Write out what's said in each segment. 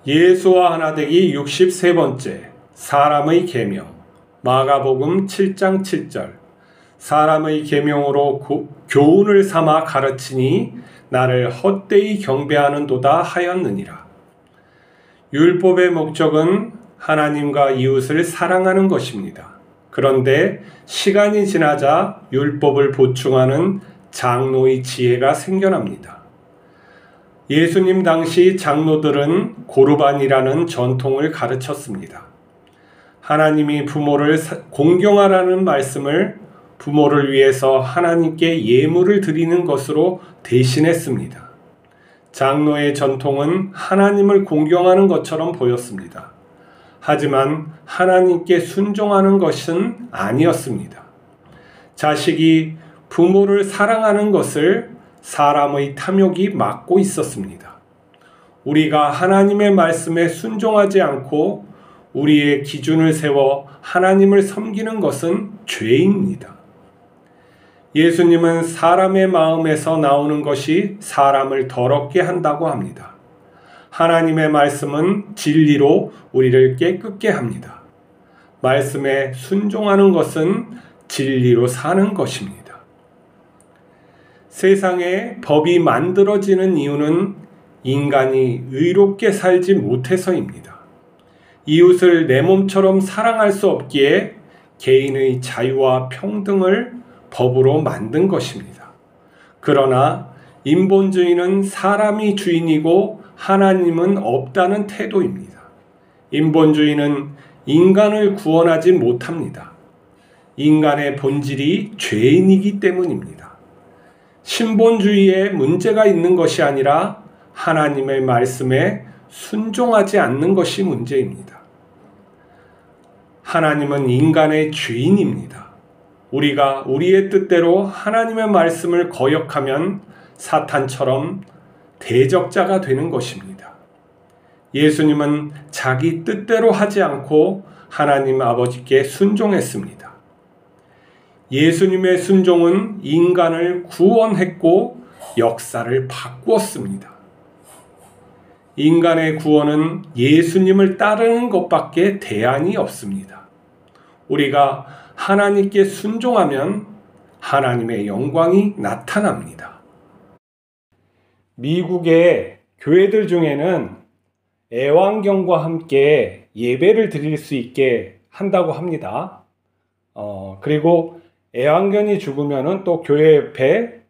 예수와 하나 되기 63번째 사람의 계명. 마가복음 7장 7절. 사람의 계명으로 교훈을 삼아 가르치니 나를 헛되이 경배하는도다 하였느니라. 율법의 목적은 하나님과 이웃을 사랑하는 것입니다. 그런데 시간이 지나자 율법을 보충하는 장로의 지혜가 생겨납니다. 예수님 당시 장로들은 고르반이라는 전통을 가르쳤습니다. 하나님이 부모를 공경하라는 말씀을 부모를 위해서 하나님께 예물을 드리는 것으로 대신했습니다. 장로의 전통은 하나님을 공경하는 것처럼 보였습니다. 하지만 하나님께 순종하는 것은 아니었습니다. 자식이 부모를 사랑하는 것을 사람의 탐욕이 막고 있었습니다. 우리가 하나님의 말씀에 순종하지 않고 우리의 기준을 세워 하나님을 섬기는 것은 죄입니다. 예수님은 사람의 마음에서 나오는 것이 사람을 더럽게 한다고 합니다. 하나님의 말씀은 진리로 우리를 깨끗게 합니다. 말씀에 순종하는 것은 진리로 사는 것입니다. 세상에 법이 만들어지는 이유는 인간이 의롭게 살지 못해서입니다. 이웃을 내 몸처럼 사랑할 수 없기에 개인의 자유와 평등을 법으로 만든 것입니다. 그러나 인본주의는 사람이 주인이고 하나님은 없다는 태도입니다. 인본주의는 인간을 구원하지 못합니다. 인간의 본질이 죄인이기 때문입니다. 신본주의에 문제가 있는 것이 아니라 하나님의 말씀에 순종하지 않는 것이 문제입니다. 하나님은 인간의 주인입니다. 우리가 우리의 뜻대로 하나님의 말씀을 거역하면 사탄처럼 대적자가 되는 것입니다. 예수님은 자기 뜻대로 하지 않고 하나님 아버지께 순종했습니다. 예수님의 순종은 인간을 구원했고 역사를 바꾸었습니다. 인간의 구원은 예수님을 따르는 것밖에 대안이 없습니다. 우리가 하나님께 순종하면 하나님의 영광이 나타납니다. 미국의 교회들 중에는 애완견과 함께 예배를 드릴 수 있게 한다고 합니다. 그리고 애완견이 죽으면 또 교회 옆에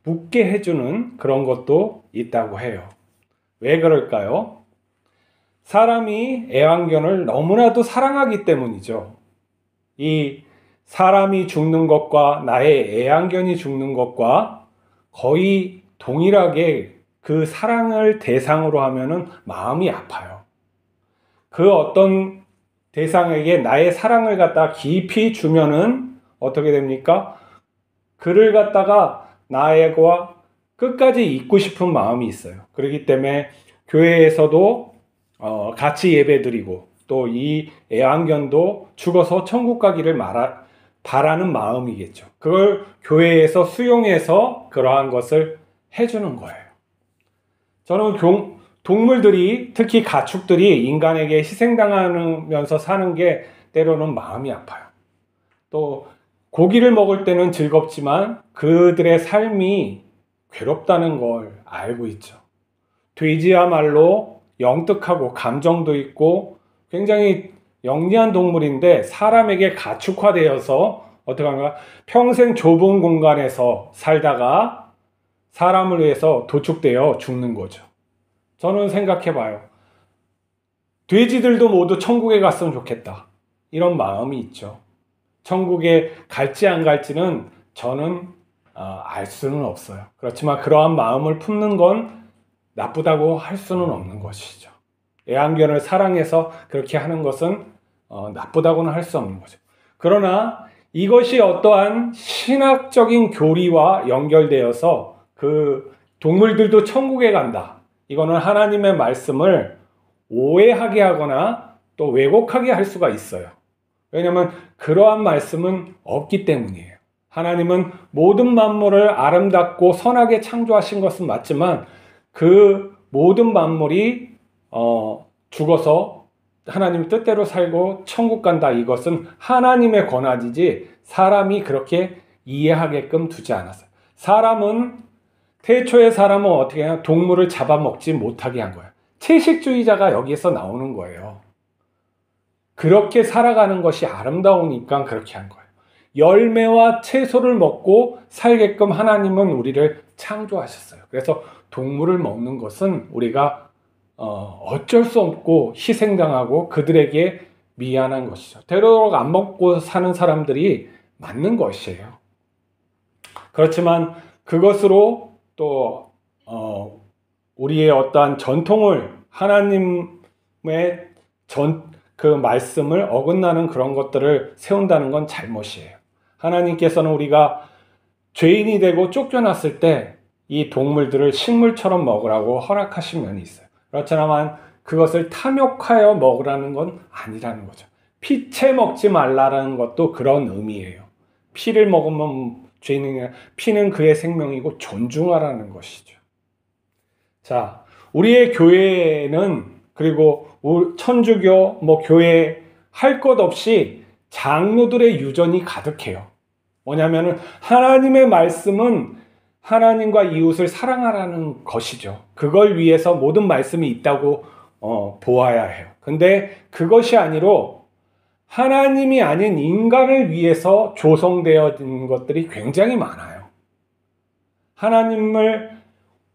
묻게 해주는 그런 것도 있다고 해요. 왜 그럴까요? 사람이 애완견을 너무나도 사랑하기 때문이죠. 이 사람이 죽는 것과 나의 애완견이 죽는 것과 거의 동일하게 그 사랑을 대상으로 하면은 마음이 아파요. 그 어떤 대상에게 나의 사랑을 갖다 깊이 주면은 어떻게 됩니까? 그를 갖다가 나에게와 끝까지 잊고 싶은 마음이 있어요. 그렇기 때문에 교회에서도 같이 예배드리고 또 이 애완견도 죽어서 천국 가기를 바라는 마음이겠죠. 그걸 교회에서 수용해서 그러한 것을 해주는 거예요. 저는 동물들이, 특히 가축들이 인간에게 희생당하면서 사는 게 때로는 마음이 아파요. 또 고기를 먹을 때는 즐겁지만 그들의 삶이 괴롭다는 걸 알고 있죠. 돼지야말로 영특하고 감정도 있고 굉장히 영리한 동물인데 사람에게 가축화되어서 어떻게 하는가? 평생 좁은 공간에서 살다가 사람을 위해서 도축되어 죽는 거죠. 저는 생각해 봐요. 돼지들도 모두 천국에 갔으면 좋겠다. 이런 마음이 있죠. 천국에 갈지 안 갈지는 저는 알 수는 없어요. 그렇지만 그러한 마음을 품는 건 나쁘다고 할 수는 없는 것이죠. 애완견을 사랑해서 그렇게 하는 것은 나쁘다고는 할 수 없는 거죠. 그러나 이것이 어떠한 신학적인 교리와 연결되어서 그 동물들도 천국에 간다. 이거는 하나님의 말씀을 오해하게 하거나 또 왜곡하게 할 수가 있어요. 왜냐하면 그러한 말씀은 없기 때문이에요. 하나님은 모든 만물을 아름답고 선하게 창조하신 것은 맞지만 그 모든 만물이 죽어서 하나님 뜻대로 살고 천국 간다. 이것은 하나님의 권한이지 사람이 그렇게 이해하게끔 두지 않았어요. 태초의 사람은 어떻게 하냐? 동물을 잡아먹지 못하게 한 거예요. 채식주의자가 여기에서 나오는 거예요. 그렇게 살아가는 것이 아름다우니까 그렇게 한 거예요. 열매와 채소를 먹고 살게끔 하나님은 우리를 창조하셨어요. 그래서 동물을 먹는 것은 우리가 어쩔 수 없고 희생당하고 그들에게 미안한 것이죠. 되도록 안 먹고 사는 사람들이 맞는 것이에요. 그렇지만 그것으로 또 우리의 어떠한 전통을 하나님의 그 말씀을 어긋나는 그런 것들을 세운다는 건 잘못이에요. 하나님께서는 우리가 죄인이 되고 쫓겨났을 때 이 동물들을 식물처럼 먹으라고 허락하신 면이 있어요. 그렇지만 그것을 탐욕하여 먹으라는 건 아니라는 거죠. 피채 먹지 말라는 것도 그런 의미예요. 피를 먹으면 죄인이 아니라 피는 그의 생명이고 존중하라는 것이죠. 자, 우리의 교회는 그리고 천주교 교회 할 것 없이 장로들의 유전이 가득해요. 뭐냐면은 하나님의 말씀은 하나님과 이웃을 사랑하라는 것이죠. 그걸 위해서 모든 말씀이 있다고 보아야 해요. 근데 그것이 아니로 하나님이 아닌 인간을 위해서 조성되어진 것들이 굉장히 많아요. 하나님을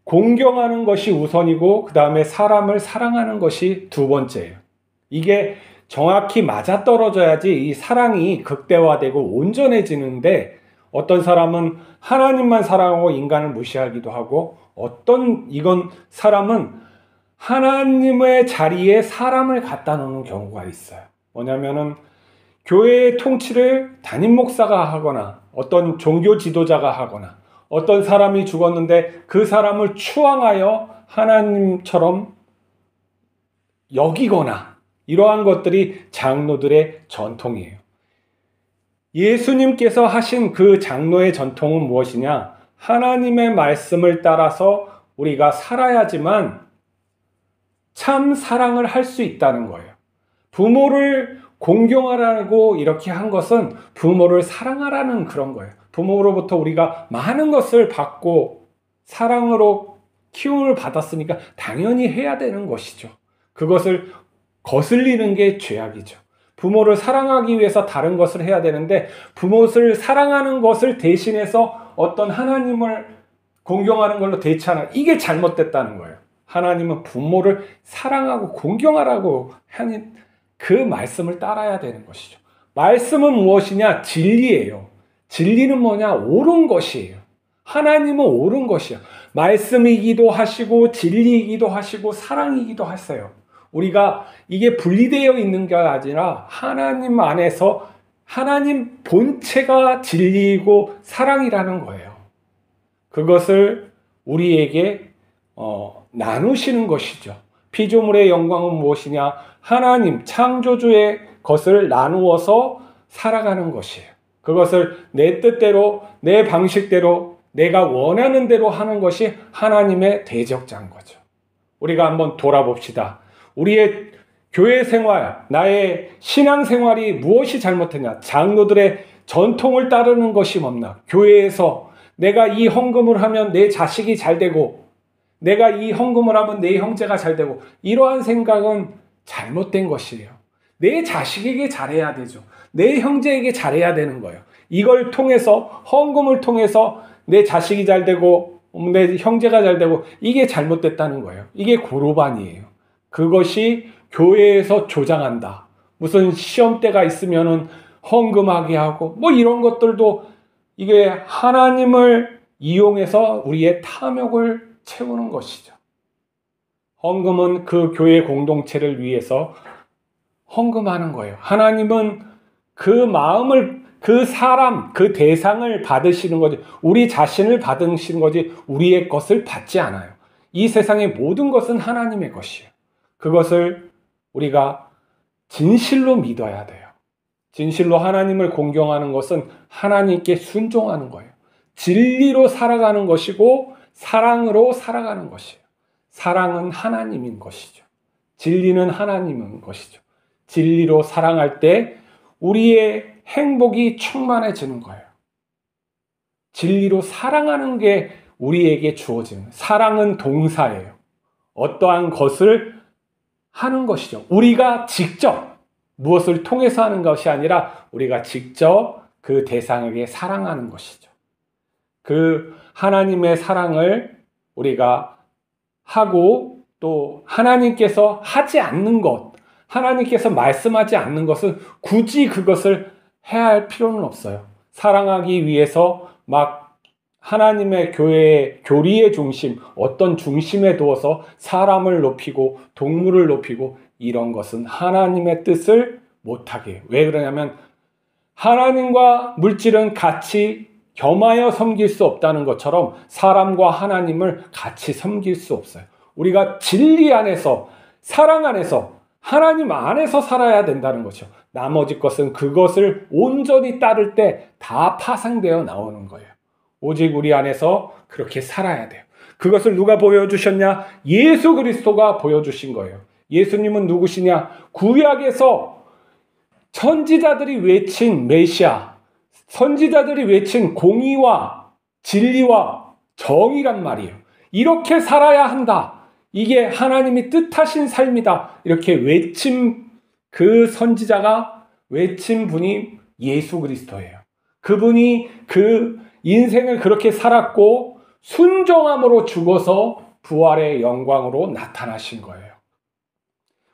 공경하는 것이 우선이고 그 다음에 사람을 사랑하는 것이 두 번째예요. 이게 정확히 맞아떨어져야지 이 사랑이 극대화되고 온전해지는데 어떤 사람은 하나님만 사랑하고 인간을 무시하기도 하고 이건 사람은 하나님의 자리에 사람을 갖다 놓는 경우가 있어요. 뭐냐면은 교회의 통치를 담임 목사가 하거나 어떤 종교 지도자가 하거나 어떤 사람이 죽었는데 그 사람을 추앙하여 하나님처럼 여기거나 이러한 것들이 장로들의 전통이에요. 예수님께서 하신 그 장로의 전통은 무엇이냐? 하나님의 말씀을 따라서 우리가 살아야지만 참 사랑을 할 수 있다는 거예요. 부모를 공경하라고 이렇게 한 것은 부모를 사랑하라는 그런 거예요. 부모로부터 우리가 많은 것을 받고 사랑으로 키움을 받았으니까 당연히 해야 되는 것이죠. 그것을 거슬리는 게 죄악이죠. 부모를 사랑하기 위해서 다른 것을 해야 되는데 부모를 사랑하는 것을 대신해서 어떤 하나님을 공경하는 걸로 대체하는 이게 잘못됐다는 거예요. 하나님은 부모를 사랑하고 공경하라고 하는 그 말씀을 따라야 되는 것이죠. 말씀은 무엇이냐? 진리예요. 진리는 뭐냐? 옳은 것이에요. 하나님은 옳은 것이에요. 말씀이기도 하시고 진리이기도 하시고 사랑이기도 하세요. 우리가 이게 분리되어 있는 게 아니라 하나님 안에서 하나님 본체가 진리이고 사랑이라는 거예요. 그것을 우리에게 나누시는 것이죠. 피조물의 영광은 무엇이냐? 하나님 창조주의 것을 나누어서 살아가는 것이에요. 그것을 내 뜻대로 내 방식대로 내가 원하는 대로 하는 것이 하나님의 대적자인 거죠. 우리가 한번 돌아봅시다. 우리의 교회 생활, 나의 신앙 생활이 무엇이 잘못했냐? 장로들의 전통을 따르는 것이 없나? 교회에서 내가 이 헌금을 하면 내 자식이 잘 되고 내가 이 헌금을 하면 내 형제가 잘 되고 이러한 생각은 잘못된 것이에요. 내 자식에게 잘해야 되죠. 내 형제에게 잘해야 되는 거예요. 이걸 통해서 헌금을 통해서 내 자식이 잘 되고 내 형제가 잘 되고 이게 잘못됐다는 거예요. 이게 고르반이에요. 그것이 교회에서 조장한다. 무슨 시험대가 있으면은 헌금하게 하고 이런 것들도 이게 하나님을 이용해서 우리의 탐욕을 채우는 것이죠. 헌금은 그 교회 공동체를 위해서 헌금하는 거예요. 하나님은 그 마음을, 그 사람, 그 대상을 받으시는 거지, 우리 자신을 받으시는 거지, 우리의 것을 받지 않아요. 이 세상의 모든 것은 하나님의 것이에요. 그것을 우리가 진실로 믿어야 돼요. 진실로 하나님을 공경하는 것은 하나님께 순종하는 거예요. 진리로 살아가는 것이고 사랑으로 살아가는 것이에요. 사랑은 하나님인 것이죠. 진리는 하나님인 것이죠. 진리로 사랑할 때 우리의 행복이 충만해지는 거예요. 진리로 사랑하는 게 우리에게 주어지는, 사랑은 동사예요. 어떠한 것을 하는 것이죠. 우리가 직접 무엇을 통해서 하는 것이 아니라 우리가 직접 그 대상에게 사랑하는 것이죠. 그 하나님의 사랑을 우리가 하고 또 하나님께서 하지 않는 것, 하나님께서 말씀하지 않는 것은 굳이 그것을 해야 할 필요는 없어요. 사랑하기 위해서 막 하나님의 교회의 교리의 중심, 어떤 중심에 두어서 사람을 높이고 동물을 높이고 이런 것은 하나님의 뜻을 못하게 해요. 왜 그러냐면 하나님과 물질은 같이 겸하여 섬길 수 없다는 것처럼 사람과 하나님을 같이 섬길 수 없어요. 우리가 진리 안에서, 사랑 안에서, 하나님 안에서 살아야 된다는 거죠. 나머지 것은 그것을 온전히 따를 때 다 파생되어 나오는 거예요. 오직 우리 안에서 그렇게 살아야 돼요. 그것을 누가 보여주셨냐? 예수 그리스도가 보여주신 거예요. 예수님은 누구시냐? 구약에서 선지자들이 외친 메시아, 선지자들이 외친 공의와 진리와 정의란 말이에요. 이렇게 살아야 한다. 이게 하나님이 뜻하신 삶이다. 이렇게 외친 그 선지자가 외친 분이 예수 그리스도예요. 그분이 그 인생을 그렇게 살았고 순종함으로 죽어서 부활의 영광으로 나타나신 거예요.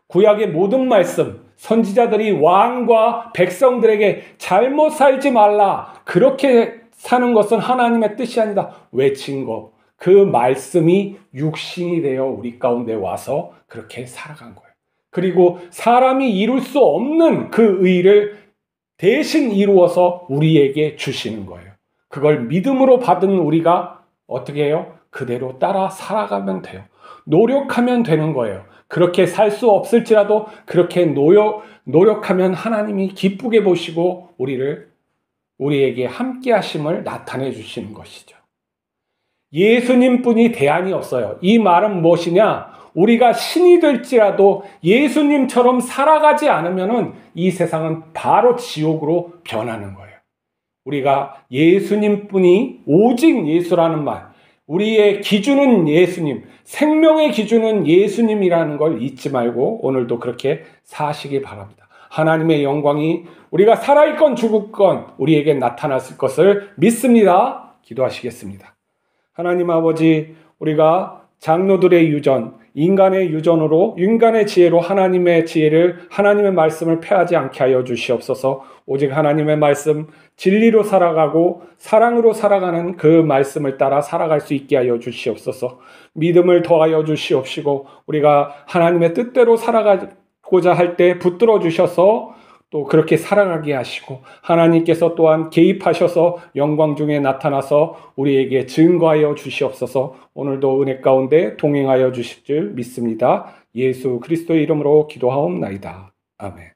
구약의 모든 말씀, 선지자들이 왕과 백성들에게 잘못 살지 말라, 그렇게 사는 것은 하나님의 뜻이 아니다 외친 것, 그 말씀이 육신이 되어 우리 가운데 와서 그렇게 살아간 거예요. 그리고 사람이 이룰 수 없는 그 의를 대신 이루어서 우리에게 주시는 거예요. 그걸 믿음으로 받은 우리가 어떻게 해요? 그대로 따라 살아가면 돼요. 노력하면 되는 거예요. 그렇게 살 수 없을지라도 그렇게 노력하면 하나님이 기쁘게 보시고 우리에게 함께 하심을 나타내 주시는 것이죠. 예수님뿐이 대안이 없어요. 이 말은 무엇이냐? 우리가 신이 될지라도 예수님처럼 살아가지 않으면 이 세상은 바로 지옥으로 변하는 거예요. 우리가 예수님뿐이, 오직 예수라는 말, 우리의 기준은 예수님, 생명의 기준은 예수님이라는 걸 잊지 말고 오늘도 그렇게 사시기 바랍니다. 하나님의 영광이 우리가 살아있건 죽었건 우리에게 나타났을 것을 믿습니다. 기도하시겠습니다. 하나님 아버지, 우리가 장로들의 유전, 인간의 유전으로, 인간의 지혜로 하나님의 지혜를, 하나님의 말씀을 폐하지 않게 하여 주시옵소서. 오직 하나님의 말씀, 진리로 살아가고 사랑으로 살아가는 그 말씀을 따라 살아갈 수 있게 하여 주시옵소서. 믿음을 더하여 주시옵시고 우리가 하나님의 뜻대로 살아가고자 할 때 붙들어 주셔서 또 그렇게 살아가게 하시고 하나님께서 또한 개입하셔서 영광 중에 나타나서 우리에게 증거하여 주시옵소서. 오늘도 은혜 가운데 동행하여 주실 줄 믿습니다. 예수 그리스도의 이름으로 기도하옵나이다. 아멘.